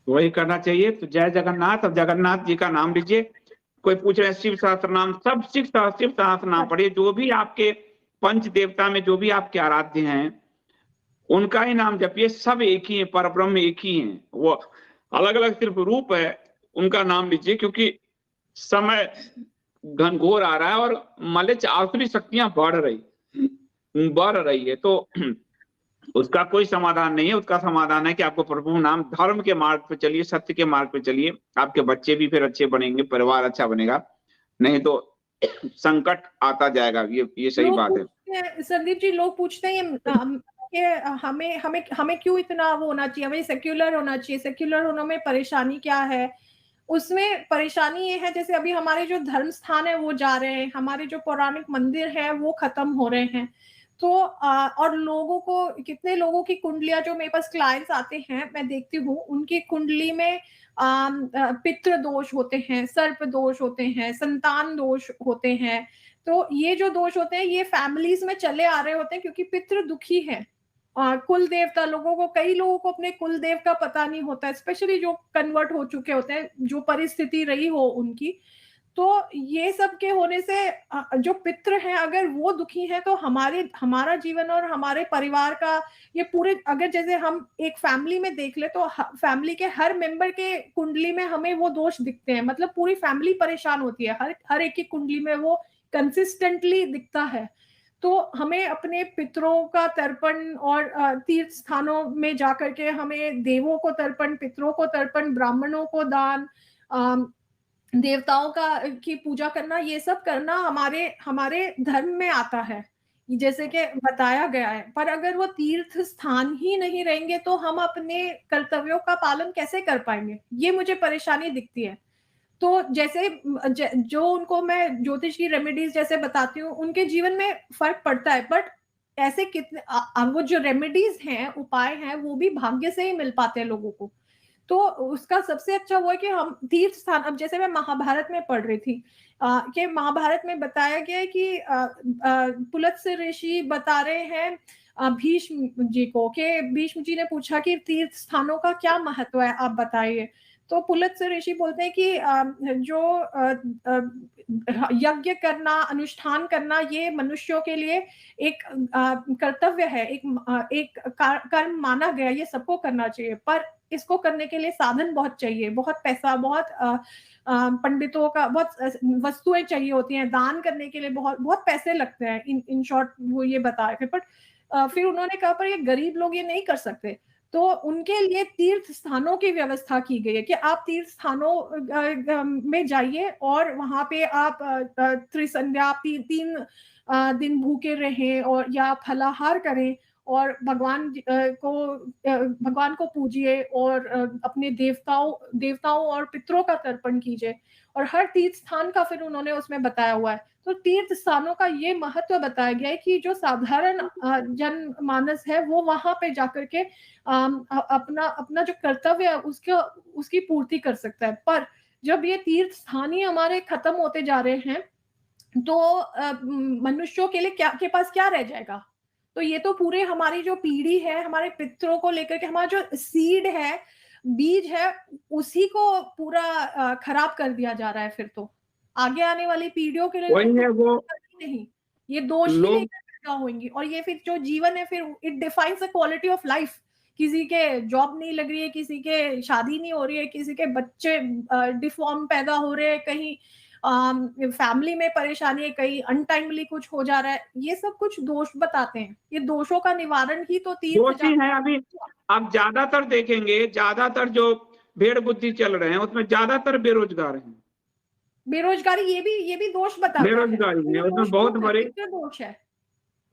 वही करना चाहिए। तो जय जगन्नाथ, अब जगन्नाथ जी का नाम लीजिए। कोई पूछ रहे हैं शिव सहस्त्र नाम, सब शिव सहस्त्र नाम पढ़िए। जो भी आपके पंच देवता में जो भी आपके आराध्य हैं उनका ही नाम जपिए। सब एक ही है, परब्रह्म एक ही है, वो अलग अलग सिर्फ रूप है। उनका नाम लीजिए, क्योंकि समय घनघोर आ रहा है और मलेच्छ आसुरी शक्तियां बढ़ रही है। तो उसका कोई समाधान नहीं है। उसका समाधान है कि आपको प्रभु नाम, धर्म के मार्ग पे चलिए, सत्य के मार्ग पे चलिए। आपके बच्चे भी फिर अच्छे बनेंगे, परिवार अच्छा बनेगा। नहीं तो संकट आता जाएगा। ये सही लोग बात है। पूछते हैं संदीप जी, लोग पूछते हैं कि हमें हमें हमें क्यों इतना वो होना चाहिए, हमें सेक्युलर होना चाहिए, सेक्युलर होने में परेशानी क्या है? उसमें परेशानी ये है, जैसे अभी हमारे जो धर्म स्थान है वो जा रहे हैं, हमारे जो पौराणिक मंदिर है वो खत्म हो रहे हैं। तो और लोगों को, कितने लोगों की कुंडलियां, जो मेरे पास क्लाइंट्स आते हैं मैं देखती हूँ, उनकी कुंडली में पितृ दोष होते हैं, सर्प दोष होते हैं, संतान दोष होते हैं। तो ये जो दोष होते हैं ये फैमिलीज में चले आ रहे होते हैं, क्योंकि पितृ दुखी है। कुल देवता, लोगों को, कई लोगों को अपने कुल देव का पता नहीं होता है, स्पेशली जो कन्वर्ट हो चुके होते हैं, जो परिस्थिति रही हो उनकी। तो ये सब के होने से जो पितृ हैं अगर वो दुखी हैं, तो हमारा जीवन और हमारे परिवार का ये पूरे, अगर जैसे हम एक फैमिली में देख ले तो फैमिली के हर मेंबर के कुंडली में हमें वो दोष दिखते हैं, मतलब पूरी फैमिली परेशान होती है, हर एक की कुंडली में वो कंसिस्टेंटली दिखता है। तो हमें अपने पितरों का तर्पण और तीर्थ स्थानों में जाकर के हमें देवों को तर्पण, पितरों को तर्पण, ब्राह्मणों को दान, देवताओं का की पूजा करना, ये सब करना हमारे हमारे धर्म में आता है, जैसे कि बताया गया है। पर अगर वो तीर्थ स्थान ही नहीं रहेंगे तो हम अपने कर्तव्यों का पालन कैसे कर पाएंगे? ये मुझे परेशानी दिखती है। तो जैसे जो उनको मैं ज्योतिष की रेमेडीज जैसे बताती हूँ, उनके जीवन में फर्क पड़ता है, बट ऐसे कितने वो जो रेमेडीज हैं, उपाय हैं, वो भी भाग्य से ही मिल पाते हैं लोगों को। तो उसका सबसे अच्छा वो है कि हम तीर्थ स्थान, अब जैसे मैं महाभारत में पढ़ रही थी कि महाभारत में बताया गया है कि पुलत्स्य ऋषि बता रहे हैं भीष्म जी को, कि भीष्म जी ने पूछा कि तीर्थ स्थानों का क्या महत्व है, आप बताइए। तो पुलत्स्य ऋषि बोलते हैं कि जो यज्ञ करना, अनुष्ठान करना, ये मनुष्यों के लिए एक कर्तव्य है, एक कर्म माना गया, ये सबको करना चाहिए। पर इसको करने के लिए साधन बहुत चाहिए, बहुत पैसा, बहुत पंडितों का, बहुत वस्तुएं चाहिए होती हैं, दान करने के लिए बहुत बहुत पैसे लगते हैं। इन शॉर्ट वो ये बताए थे। बट फिर उन्होंने कहा पर ये गरीब लोग ये नहीं कर सकते, तो उनके लिए तीर्थ स्थानों की व्यवस्था की गई है कि आप तीर्थ स्थानों में जाइए और वहां पे आप त्रिसंध्या, 3 दिन भूखे रहें और या फलाहार करें और भगवान को पूजिए और अपने देवताओं और पितरों का तर्पण कीजिए। और हर तीर्थ स्थान का फिर उन्होंने उसमें बताया हुआ है। तो तीर्थ स्थानों का ये महत्व बताया गया है कि जो साधारण जन मानस है वो वहां पे जाकर के अपना अपना जो कर्तव्य है उसकी पूर्ति कर सकता है। पर जब ये तीर्थ स्थान ही हमारे खत्म होते जा रहे हैं, तो मनुष्यों के लिए के पास क्या रह जाएगा? तो ये तो पूरे हमारी जो पीढ़ी है, हमारे पितरों को लेकर के, हमारा जो सीड है, बीज है, उसी को पूरा खराब कर दिया जा रहा है। फिर तो आगे आने वाली पीढ़ियों के लिए वही तो है वो नहीं, ये दोष ही लोग। लेकर पैदा होंगी। और ये फिर जो जीवन है, फिर it defines the quality of life. किसी के जॉब नहीं लग रही है, किसी के शादी नहीं हो रही है, किसी के बच्चे डिफॉर्म पैदा हो रहे हैं, कहीं फैमिली में परेशानी है, कहीं अनटाइमली कुछ हो जा रहा है। ये सब कुछ दोष बताते हैं। ये दोषों का निवारण ही तो तीर्थ दोषी हैं अभी। आप ज्यादातर देखेंगे, ज्यादातर जो भेड़ बुद्धि चल रहे हैं उसमें ज्यादातर बेरोजगार हैं। बेरोजगारी, ये भी दोष बताता है। बेरोजगारी ये है उसमें दोष बहुत क्यों है? बड़ी। पितृ दोष है।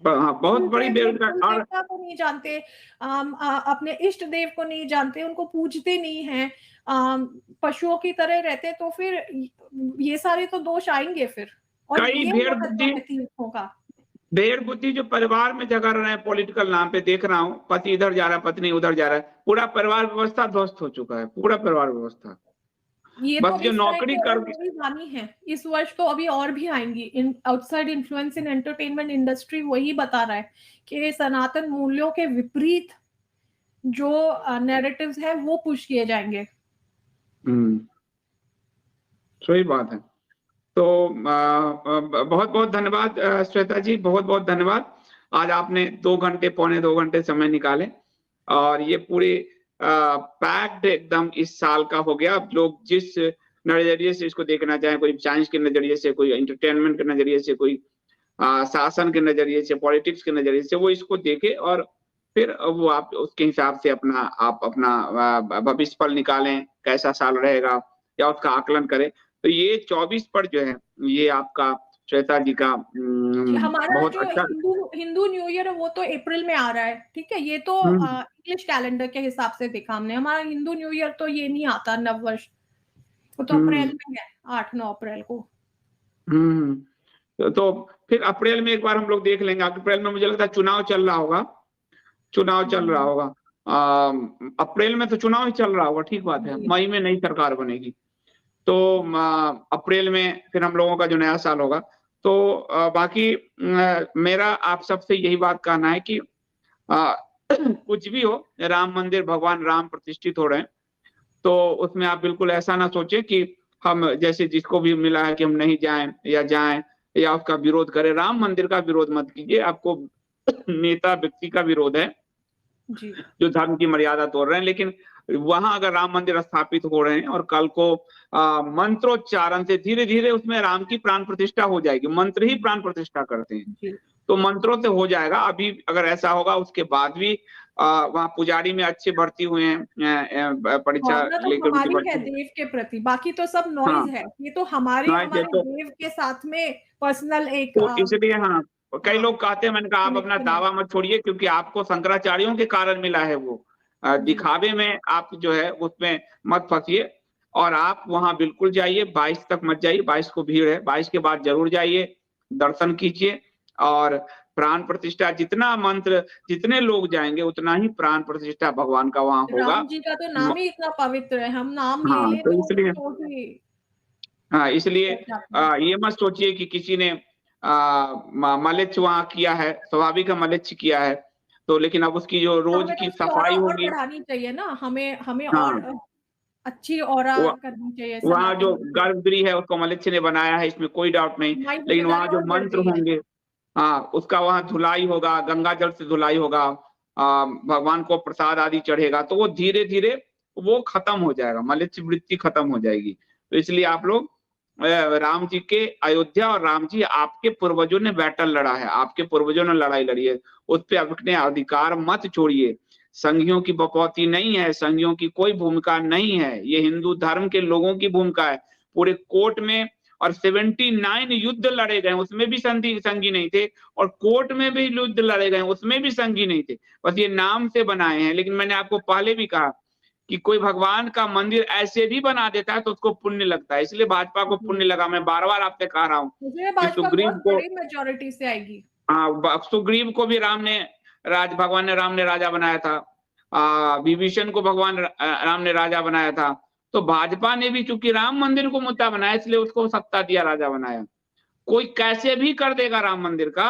हाँ, बहुत बड़ी लोग बेरोजगार। कुल और देवता को नहीं जानते, अपने इष्ट देव को नहीं जानते, उनको पूजते नहीं हैं, पशुओं की तरह रहते, तो फिर ये सारे तो दोष आएंगे फिर। और कई ये महत्व है तीर्थों का। भेड़ बुद्धि जो परिवार में जगा रहे हैं पॉलिटिकल नाम पे, देख रहा हूँ पति इधर जा रहा है, पत्नी उधर जा रहा है, पूरा परिवार व्यवस्था ध्वस्त हो चुका है, पूरा परिवार व्यवस्था। ये तो बस अभी जो इस तरह नौकरी की और कर। मूवीज आनी है इस वर्ष, तो अभी और भी आएंगी। In outside influence in entertainment industry वही बता रहा है कि सनातन मूल्यों के विपरीत जो नैरेटिव्स है वो पुश किए जाएंगे। सही बात है। तो बहुत बहुत धन्यवाद श्वेता जी, बहुत बहुत धन्यवाद। आज आपने 2 घंटे, पौने 2 घंटे समय निकाले और ये पूरे पैक्ड एकदम इस साल का हो गया। अब लोग जिस नजरिए से इसको देखना चाहें, कोई साइंस के नजरिए से, कोई एंटरटेनमेंट के नजरिए से, कोई शासन के नजरिए से, पॉलिटिक्स के नजरिए से, वो इसको देखे और फिर वो आप उसके हिसाब से आप अपना भविष्य फल निकालें, कैसा साल रहेगा या उसका आकलन करें। तो ये 24 पर जो है ये आपका श्वेता जी का हमारा बहुत जो अच्छा हिंदू न्यू ईयर है वो तो अप्रैल में आ रहा है, ठीक है। ये तो इंग्लिश कैलेंडर के हिसाब से देखा हमने। हमारा हिंदू न्यू ईयर तो ये नहीं आता नववर्ष, वो तो अप्रैल में है, 8-9 अप्रैल को। तो फिर अप्रैल में एक बार हम लोग देख लेंगे। अप्रैल में मुझे लगता है चुनाव चल रहा होगा, चुनाव चल रहा होगा। अप्रैल में तो चुनाव ही चल रहा होगा, ठीक बात है। मई में नई सरकार बनेगी, तो अप्रैल में फिर हम लोगों का जो नया साल होगा। तो बाकी मेरा आप सबसे यही बात कहना है कि कुछ भी हो, राम मंदिर भगवान राम प्रतिष्ठित हो रहे हैं, तो उसमें आप बिल्कुल ऐसा ना सोचें कि हम जैसे जिसको भी मिला है कि हम नहीं जाएं या उसका विरोध करें। राम मंदिर का विरोध मत कीजिए, आपको नेता व्यक्ति का विरोध है जी। जो धर्म की मर्यादा तोड़ रहे हैं। लेकिन वहां अगर राम मंदिर स्थापित हो रहे हैं और कल को मंत्रोच्चारण से धीरे धीरे उसमें राम की प्राण प्रतिष्ठा हो जाएगी। मंत्र ही प्राण प्रतिष्ठा करते हैं, तो मंत्रों से हो जाएगा। अभी अगर ऐसा होगा, उसके बाद भी वहाँ पुजारी में अच्छे भर्ती हुए हैं, परीक्षा लेकर हमारी है देव के प्रति, बाकी तो सब नॉइज है। ये तो हमारे देव के साथ में पर्सनल एक इसलिए कई लोग कहते हैं, मैंने कहा आप अपना दावा मत छोड़िए, क्योंकि आपको शंकराचार्यों के कारण मिला है। वो दिखावे में आप जो है उसमें मत फंसिए और आप वहां बिल्कुल जाइए। 22 तक मत जाइए, 22 को भीड़ है, 22 के बाद जरूर जाइए, दर्शन कीजिए और प्राण प्रतिष्ठा जितना मंत्र जितने लोग जाएंगे उतना ही प्राण प्रतिष्ठा भगवान का वहां होगा। राम जी का तो नाम ही इतना पवित्र है, हम नाम ले ले तो इसलिए ये मत सोचिए कि किसी ने मलेच्छ वहां किया है, स्वाभाविक मलेच्छ किया है, तो लेकिन अब उसकी जो रोज की सफाई होगी, बढ़ानी चाहिए ना हमें और अच्छी ऑरा करनी चाहिए। वहाँ जो गर्भगृह है उसको मलेच्छ ने बनाया है, इसमें कोई डाउट नहीं। लेकिन वहाँ जो मंत्र होंगे, उसका वहाँ धुलाई होगा, गंगा जल से धुलाई होगा, भगवान को प्रसाद आदि चढ़ेगा, तो वो धीरे धीरे वो खत्म हो जाएगा, मलेच्छ वृत्ति खत्म हो जाएगी। तो इसलिए आप लोग राम जी के अयोध्या, और राम जी आपके पूर्वजों ने बैटल लड़ा है, आपके पूर्वजों ने लड़ाई लड़ी है, उस पर अपने अधिकार मत छोड़िए। संघियों की बकौती नहीं है, संघियों की कोई भूमिका नहीं है, ये हिंदू धर्म के लोगों की भूमिका है। पूरे कोर्ट में और 79 युद्ध लड़े गए, उसमें भी संघी नहीं थे, और कोर्ट में भी युद्ध लड़े गए, उसमें भी संघी नहीं थे, बस ये नाम से बनाए हैं। लेकिन मैंने आपको पहले भी कहा कि कोई भगवान का मंदिर ऐसे भी बना देता है तो उसको पुण्य लगता है, इसलिए भाजपा को पुण्य लगा। मैं बार बार आपसे कह रहा हूँ, सुग्रीव को मेजॉरिटी से आएगी। सुग्रीव को भी भगवान ने राम ने राजा बनाया था, विभीषण को भगवान राम ने राजा बनाया था। तो भाजपा ने भी चूंकि राम मंदिर को मुद्दा बनाया, इसलिए उसको सत्ता दिया, राजा बनाया। कोई कैसे भी कर देगा राम मंदिर का,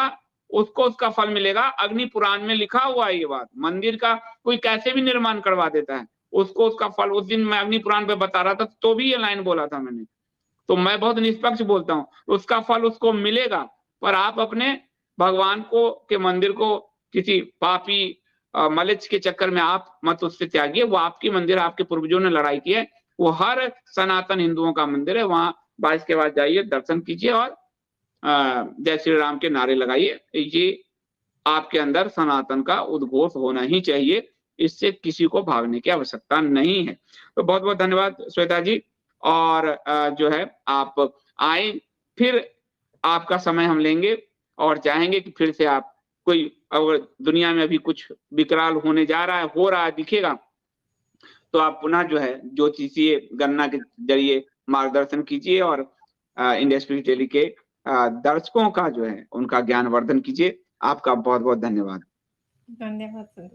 उसको उसका फल मिलेगा। अग्नि पुराण में लिखा हुआ है ये बात। मंदिर का कोई कैसे भी निर्माण करवा देता है, उसको उसका फल। उस दिन मैं अग्नि पुराण पे बता रहा था तो भी ये लाइन बोला था मैंने, तो मैं बहुत निष्पक्ष बोलता हूँ, उसका फल उसको मिलेगा। पर आप अपने भगवान को के मंदिर को किसी पापी मलेच्छ के चक्कर में आप मत उससे त्यागिए। वो आपकी मंदिर, आपके पूर्वजों ने लड़ाई की है, वो हर सनातन हिंदुओं का मंदिर है। वहां 22 के बाद जाइए, दर्शन कीजिए और जय श्री राम के नारे लगाइए। ये आपके अंदर सनातन का उद्घोष होना ही चाहिए, इससे किसी को भागने की आवश्यकता नहीं है। तो बहुत बहुत धन्यवाद श्वेता जी, और जो है आप आए, फिर आपका समय हम लेंगे और चाहेंगे कि फिर से आप कोई, अगर दुनिया में अभी कुछ विकराल होने जा रहा है, हो रहा है, दिखेगा, तो आप पुनः जो है ज्योतिषीय गणना के जरिए मार्गदर्शन कीजिए और इंडिया स्पिरिट टेली के दर्शकों का जो है उनका ज्ञानवर्धन कीजिए। आपका बहुत बहुत धन्यवाद। धन्यवाद सर।